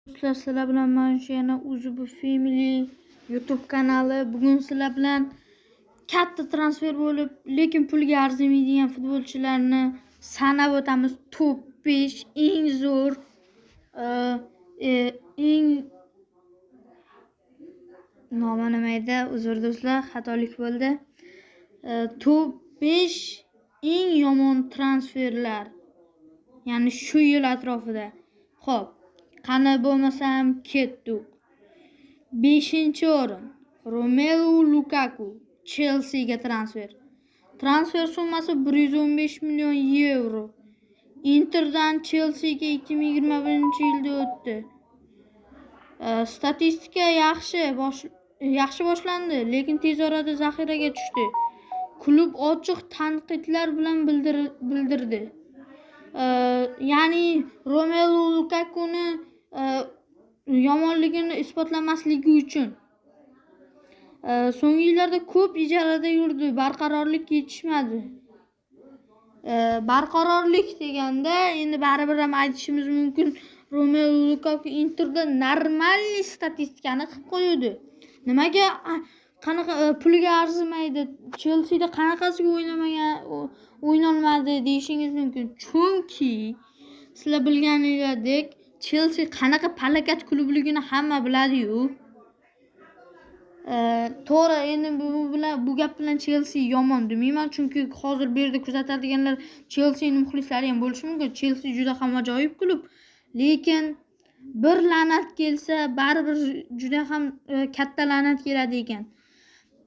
Do'stlar, sizlar bilan mana shu yana Uzubu Family YouTube kanali. Bugun sizlar bilan katta transfer bo'lib, lekin pulga arzimaydigan futbolchilarni sanab o'tamiz. Top 5 eng zo'r, eng nima edi? Uzr do'stlar, xatolik bo'ldi. Top 5 eng yomon transferlar. Ya'ni shu yil atrofida. Xo'p, qani bo'lmasam ketdik. 5-o'rin Romelu Lukaku Chelsea ga transfer. Transfer summasi 115 million yevro. Interdan Chelsea ga 2021-yilda o'tdi. Statistika yaxshi boshlandi, lekin tez orada zaxiraga tushdi. Klub ochiq tanqidlar bilan bildirdi. Ya'ni Romelu Lukakuni yomonligini isbotlamasligi uchun so'nggi yillarda ko'p ijarada yurdi, barqarorlik yetishmadi. Barqarorlik deganda endi baribir ham aytishimiz mumkin, Romelu Lukaku Interda normalniy statistikani qilib qo'ydi. Nimaga qanaqa pulga arzimaydi? Chelseada qanaqasiga o'ynolmadi deyishingiz mumkin. Chunki sizlar bilganingizdek, Chelsea qanaqa palakat klubligini hamma biladi-yu. To'g'ri, endi bu gap bilan Chelsea yomon demayman, chunki hozir bu yerda kuzatadiganlar Chelseaning muxlislari ham bo'lishi mumkin. Chelsea juda ham ajoyib klub, lekin bir la'nat kelsa, baribir juda ham katta la'nat keladi ekan.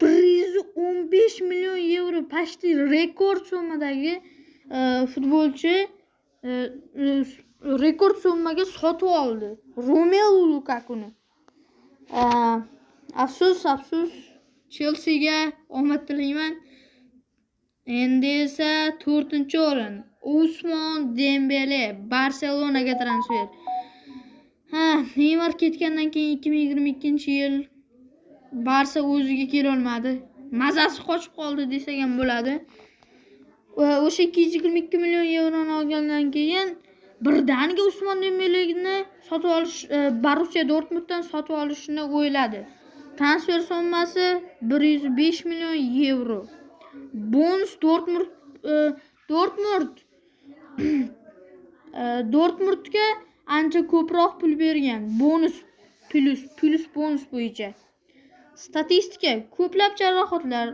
115 million yevro pashti rekord summadagi futbolchi rekord summaga sotib oldi Romelu Lukakuni. Afsus Chelseaga omad tilayman. Endi esa 4-o'rin Ousmane Dembele Barselonaga transfer. Neymar ketgandan keyin 2022-yil Barsa o'ziga kela olmadi. Mazasi qochib qoldi desak ham bo'ladi. O'sha 222 million yevroni olgandan keyin birdaniga Ousmane Dembeleni sotib olish, Borussia Dortmunddan sotib olishni o'yladi. Transfer summasi 105 million yevro. Bonus Dortmundga ancha ko'proq pul bergan. Bonus plus bonus bo'yicha. Statistika: ko'plab jarohatlar,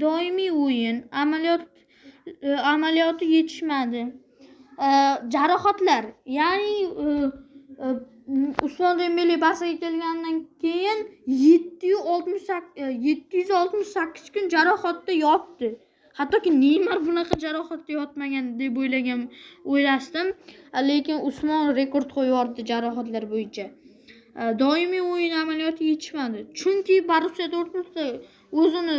doimiy o'yin amaliyoti yetishmadi. Jarohatlar, ya'ni Ousmane Dembele Barsaga kelgandan keyin 768 kun jarohatda yotdi. Hattoki Neymar bunaqa jarohatda yotmagan deb o'ylasdim, lekin Ousmane rekord qo'yyordi jarohatlar bo'yicha. Doimiy o'yin amaliyoti yetishmadi. Chunki Borussia Dortmund o'zini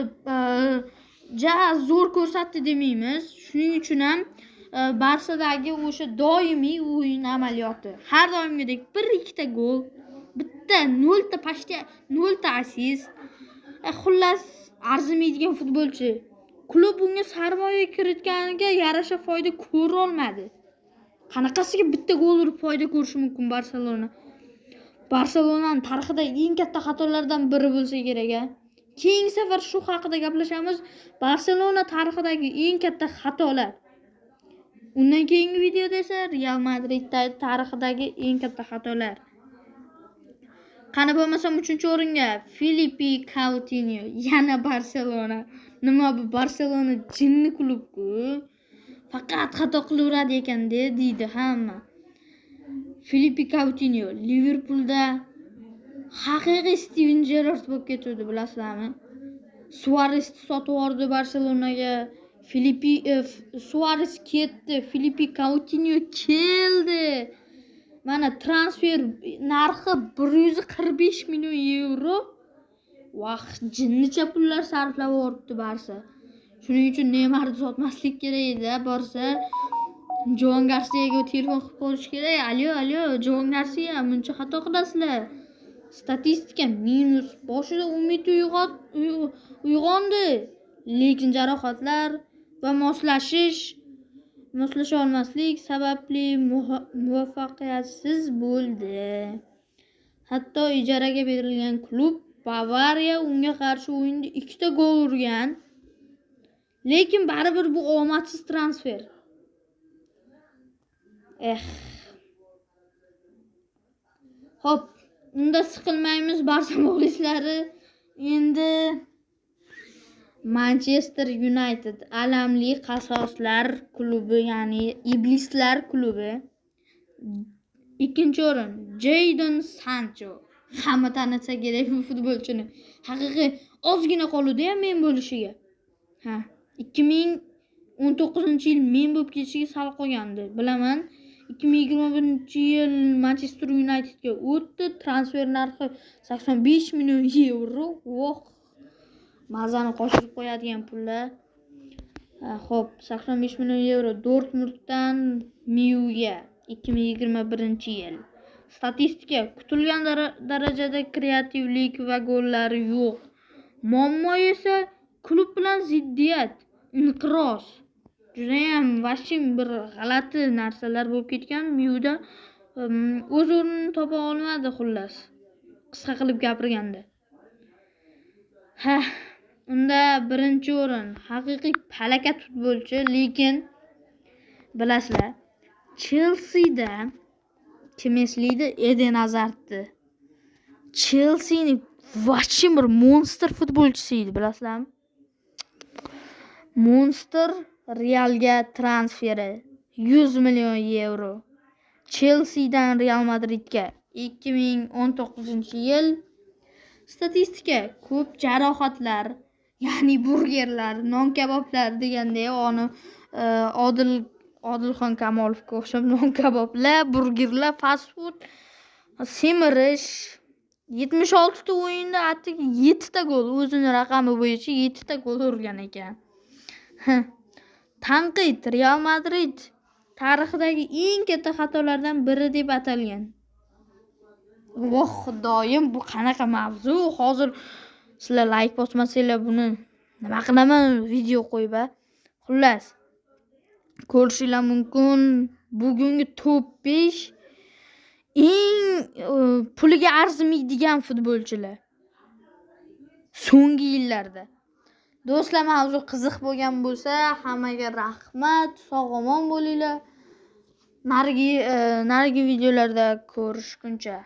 zo'r ko'rsatdi demaymiz. Shuning uchun ham Barsadagi o'sha doimiy o'yin amaliyoti, har doimgidek 1-2 gol, bitta 0 ta assist. Xullas, arzimaydigan futbolchi. Klub bunga sarmoya kiritganiga yarasha foyda ko'ra olmadi. Qanaqasiga bitta gol urib foyda ko'rishi mumkin Barselona? Barselonaning tarixidagi eng katta xatolardan biri bo'lsa kerak. Keyingi safar shu haqida gaplashamiz. Barselona tarixidagi eng katta xatolar. Undan keyingi videoda esa Real Madrid tarixidagi eng katta xatolar. Qani bo'lmasam 3-o'ringa Filipe Coutinho, yana Barselona. Nima bu, Barselona jinni klub-ku. Faqat xato qilaveradi ekan deydi hamma. Filipe Coutinho Liverpoolda haqiqiy Steven Gerrard bo'lib ketdi, bilasizlarmi? Suarez sotib yubordi Barselonaga. Suarez ketdi, Filipe Coutinho keldi. Mana transfer narxi 145 million yevro. Jinnicha pullar sarflab yuboribdi Barsa. Shuning uchun Neymarni sotmaslik kerak edi, borsa Joan Garsiyaga telefon qilib qolish kerak. Allo, Joan Garsiya, buncha xato qilasizlar. Statistika minus. Boshida umid uyg'ondi, lekin jarohatlar va moslashish moslasha olmaslik sababli muvaffaqiyatsiz bo'ldi. Hatto ijaraga berilgan klub Bavariya unga qarshi o'yinda 2 ta gol urgan. Lekin baribir bu omadsiz transfer. Xo'p, unda siqilmaymiz Barsa muxlislari. Endi Manchester United alamli qasoslar klubi, ya'ni iblislar klubi. Ikkinchi o'rin Jadon Sancho. Hamma tanisa kerak bu futbolchini. Haqiqiy ozgina qoldi-ya men bo'lishiga. 2019-yil men bo'lib ketishiga sal qolgandi. Bilaman, 2021-yil Manchester Unitedga o'tdi. Transfer narxi 85 million yevro. Mazani qo'shib qo'yadigan pullar. Xo'p, 85 million yevro Dortmunddan Miuga 2021-yil. Statistika: kutilgan darajada kreativlik va gollar yo'q. Muammo esa klub bilan ziddiyat, inqiroz. Juda ham vashim bir g'alati narsalar bo'lib ketgan. Miuda o'z o'rnini topa olmadi xullas. Qisqa qilib gapirganda. Unda birinchi o'rin haqiqiy falokat futbolchi, lekin bilasizlar, Chelsea'da kim eslaydi? Eden Hazardni. Chelsea'ning vashim bir monster futbolchisi edi, bilasizlarmi? Monster Realga transferi 100 million yevro. Chelsea'dan Real Madridga 2019-yil. Statistika: ko'p jarohatlar, ya'ni burgerlar, non kaboblar deganda oni Odilxon Kamolovga o'xshab non kaboblar, burgerlar, fast food, semirish. 76 ta o'yinda atigi 7 ta gol, o'zining raqami bo'yicha 7 ta gol urgan ekan. Tanqid: Real Madrid tarixidagi eng katta xatolardan biri deb atalgan. Xudoyim, bu qanaqa mavzu? Hozir sizlar like bosmasanglar buni nima qilaman video qo'yib. Xullas, ko'rishinglar mumkin. Bugungi top 5 eng puliga arzimaydigan futbolchilar so'nggi yillarda. Do'stlar, mavzu qiziq bo'lgan bo'lsa, hammaga rahmat, sog'-omon bo'linglar. Narigi videolarda ko'rishguncha